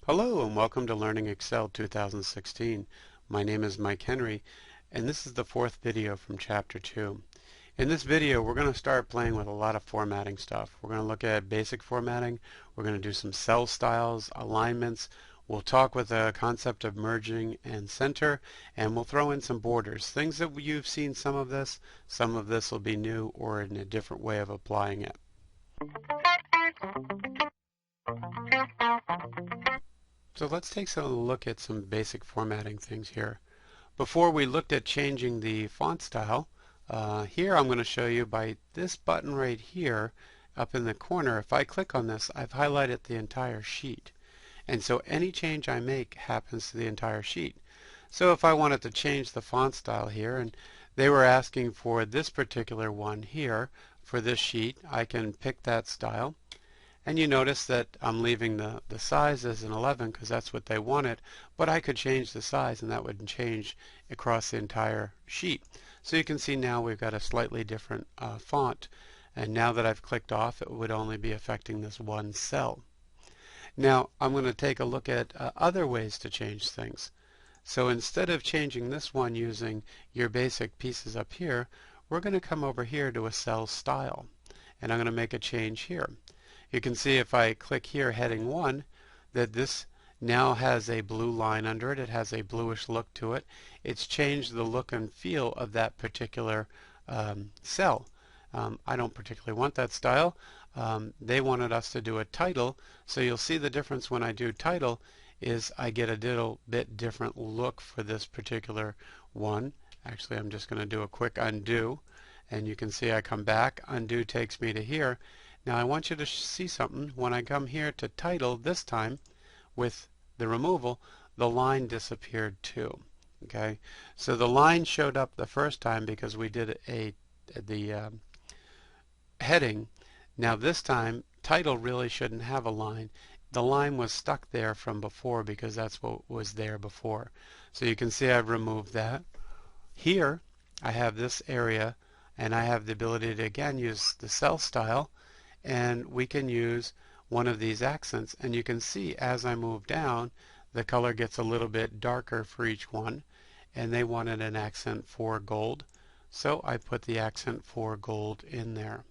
Hello and welcome to Learning Excel 2016. My name is Mike Henry and this is the fourth video from Chapter 2. In this video we're going to start playing with a lot of formatting stuff. We're going to look at basic formatting, we're going to do some cell styles, alignments, we'll talk with the concept of merging and center, and we'll throw in some borders. Things that you've seen some of this will be new or in a different way of applying it. So let's take a look at some basic formatting things here. Before we looked at changing the font style, here I'm going to show you by this button right here up in the corner. If I click on this, I've highlighted the entire sheet. And so any change I make happens to the entire sheet. So if I wanted to change the font style here, and they were asking for this particular one here for this sheet, I can pick that style. And you notice that I'm leaving the size as an 11 because that's what they wanted, but I could change the size and that would change across the entire sheet. So you can see now we've got a slightly different font, and now that I've clicked off it would only be affecting this one cell. Now I'm going to take a look at other ways to change things. So instead of changing this one using your basic pieces up here, we're going to come over here to a cell style, and I'm going to make a change here. You can see if I click here, heading 1, that this now has a blue line under it. It has a bluish look to it. It's changed the look and feel of that particular cell. I don't particularly want that style. They wanted us to do a title, so you'll see the difference when I do title is I get a little bit different look for this particular one. Actually, I'm just going to do a quick undo, and you can see I come back. Undo takes me to here. Now I want you to see something. When I come here to title this time with the removal, the line disappeared too. Okay, so the line showed up the first time because we did the heading. Now this time title really shouldn't have a line. The line was stuck there from before because that's what was there before. So you can see I've removed that. Here I have this area, and I have the ability to again use the cell style, and we can use one of these accents, and you can see as I move down the color gets a little bit darker for each one, and they wanted an accent for gold, so I put the accent for gold in there.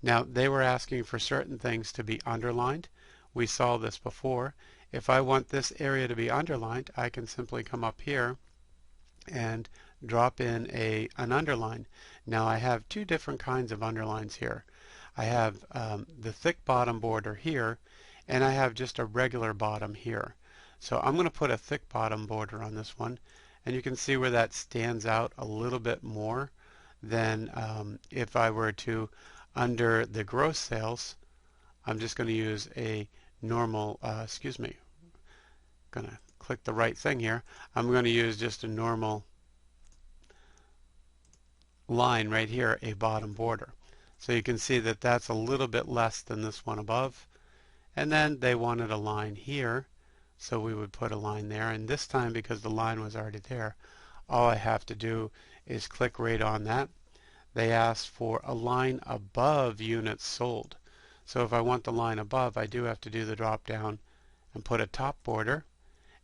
Now they were asking for certain things to be underlined. We saw this before. If I want this area to be underlined, I can simply come up here and drop in an underline. Now I have two different kinds of underlines here. I have the thick bottom border here, and I have just a regular bottom here. So I'm going to put a thick bottom border on this one, and you can see where that stands out a little bit more than if I were to, under the gross sales, I'm just going to use a normal, going to click the right thing here. I'm going to use just a normal line right here, a bottom border. So you can see that that's a little bit less than this one above. And then they wanted a line here, so we would put a line there. And this time, because the line was already there, all I have to do is click right on that. They asked for a line above units sold. So if I want the line above, I do have to do the drop down and put a top border.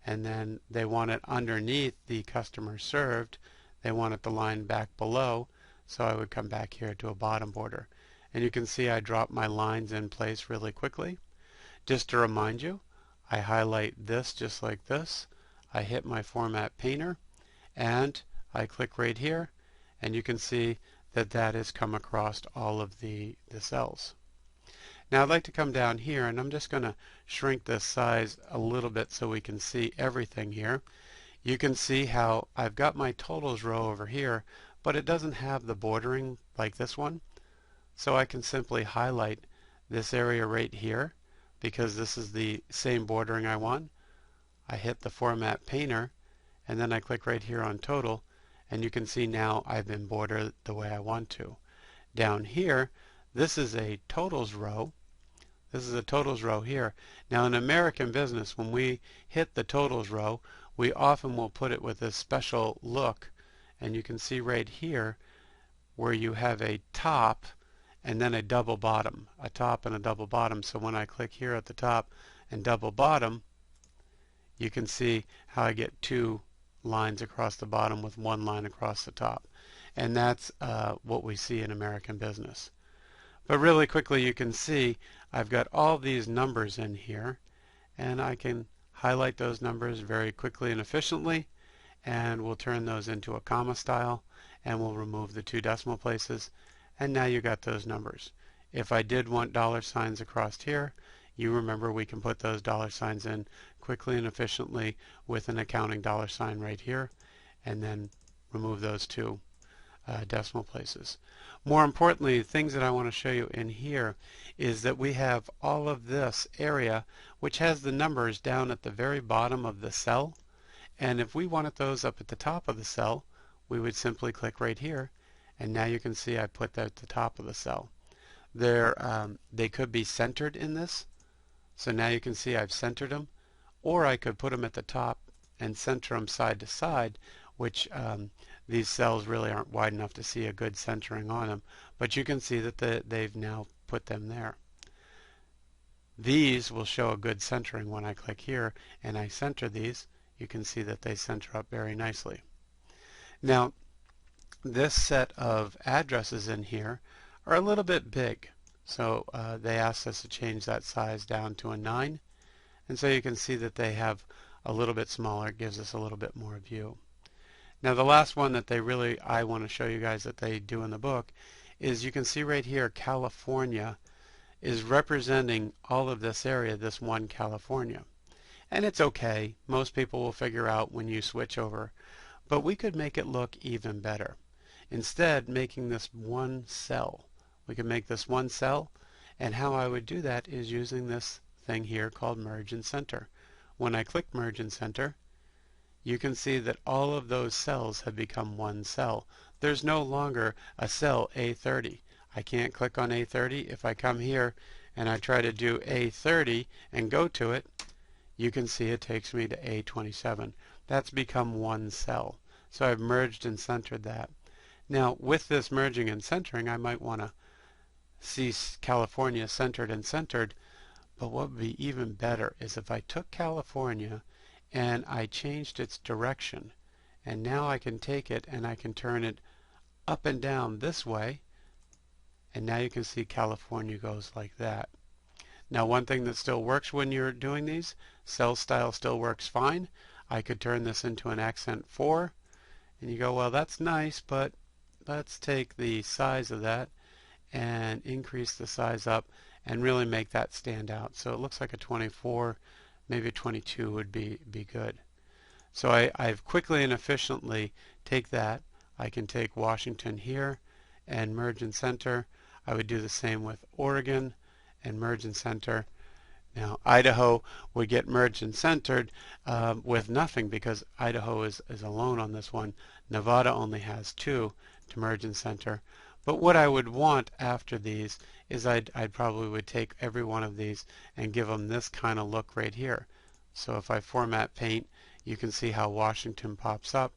And then they want it underneath the customer served. They wanted the line back below, so I would come back here to a bottom border. And you can see I drop my lines in place really quickly. Just to remind you, I highlight this just like this. I hit my Format Painter, and I click right here, and you can see that that has come across all of the cells. Now I'd like to come down here, and I'm just going to shrink this size a little bit so we can see everything here. You can see how I've got my totals row over here, but it doesn't have the bordering like this one. So I can simply highlight this area right here because this is the same bordering I want. I hit the Format Painter, and then I click right here on Total, and you can see now I've been bordered the way I want to. Down here, this is a totals row. This is a totals row here. Now in American business, when we hit the totals row, we often will put it with a special look, and you can see right here where you have a top and then a double bottom, a top and a double bottom. So when I click here at the top and double bottom, you can see how I get two lines across the bottom with one line across the top. And that's what we see in American business. But really quickly, you can see I've got all these numbers in here, and I can highlight those numbers very quickly and efficiently, and we'll turn those into a comma style, and we'll remove the two decimal places, and now you got those numbers. If I did want dollar signs across here, you remember we can put those dollar signs in quickly and efficiently with an accounting dollar sign right here, and then remove those two decimal places. More importantly, things that I want to show you in here is that we have all of this area which has the numbers down at the very bottom of the cell, and if we wanted those up at the top of the cell, we would simply click right here, and now you can see I put that at the top of the cell. They could be centered in this, so now you can see I've centered them, or I could put them at the top and center them side to side, which these cells really aren't wide enough to see a good centering on them, but you can see that they've now put them there. These will show a good centering when I click here and I center these. You can see that they center up very nicely. Now, this set of addresses in here are a little bit big, so they asked us to change that size down to a 9, and so you can see that they have a little bit smaller. It gives us a little bit more view. Now the last one that I want to show you guys that they do in the book is you can see right here California is representing all of this area, this one California. And it's okay. Most people will figure out when you switch over. But we could make it look even better. Instead, making this one cell. We could make this one cell, and how I would do that is using this thing here called Merge and Center. When I click Merge and Center, you can see that all of those cells have become one cell. There's no longer a cell A30. I can't click on A30. If I come here and I try to do A30 and go to it, you can see it takes me to A27. That's become one cell. So I've merged and centered that. Now with this merging and centering, I might want to see California centered and centered, but what would be even better is if I took California and I changed its direction, and now I can take it and I can turn it up and down this way, and now you can see California goes like that. Now one thing that still works when you're doing these, cell style still works fine. I could turn this into an accent 4, and you go, well, that's nice, but let's take the size of that and increase the size up and really make that stand out. So it looks like a 24, maybe a 22 would be good. So I've quickly and efficiently take that. I can take Washington here and merge and center. I would do the same with Oregon and merge and center. Now Idaho would get merged and centered with nothing because Idaho is alone on this one. Nevada only has 2 to merge and center. But what I would want after these is I'd probably would take every one of these and give them this kind of look right here. So if I format paint, you can see how Washington pops up.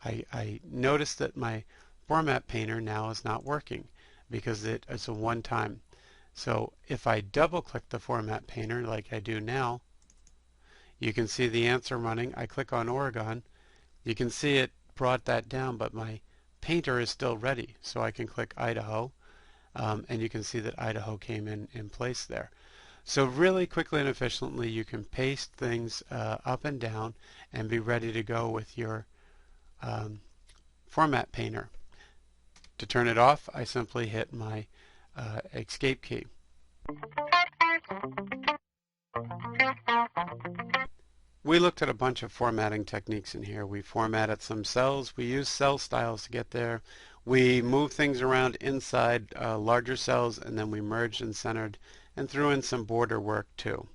I noticed that my format painter now is not working because it's a one-time. So if I double click the format painter like I do now, you can see the answer running. I click on Oregon. You can see it brought that down, but my painter is still ready. So I can click Idaho, and you can see that Idaho came in place there. So really quickly and efficiently you can paste things up and down and be ready to go with your format painter. To turn it off, I simply hit my escape key. We looked at a bunch of formatting techniques in here. We formatted some cells. We used cell styles to get there. We moved things around inside larger cells, and then we merged and centered and threw in some border work too.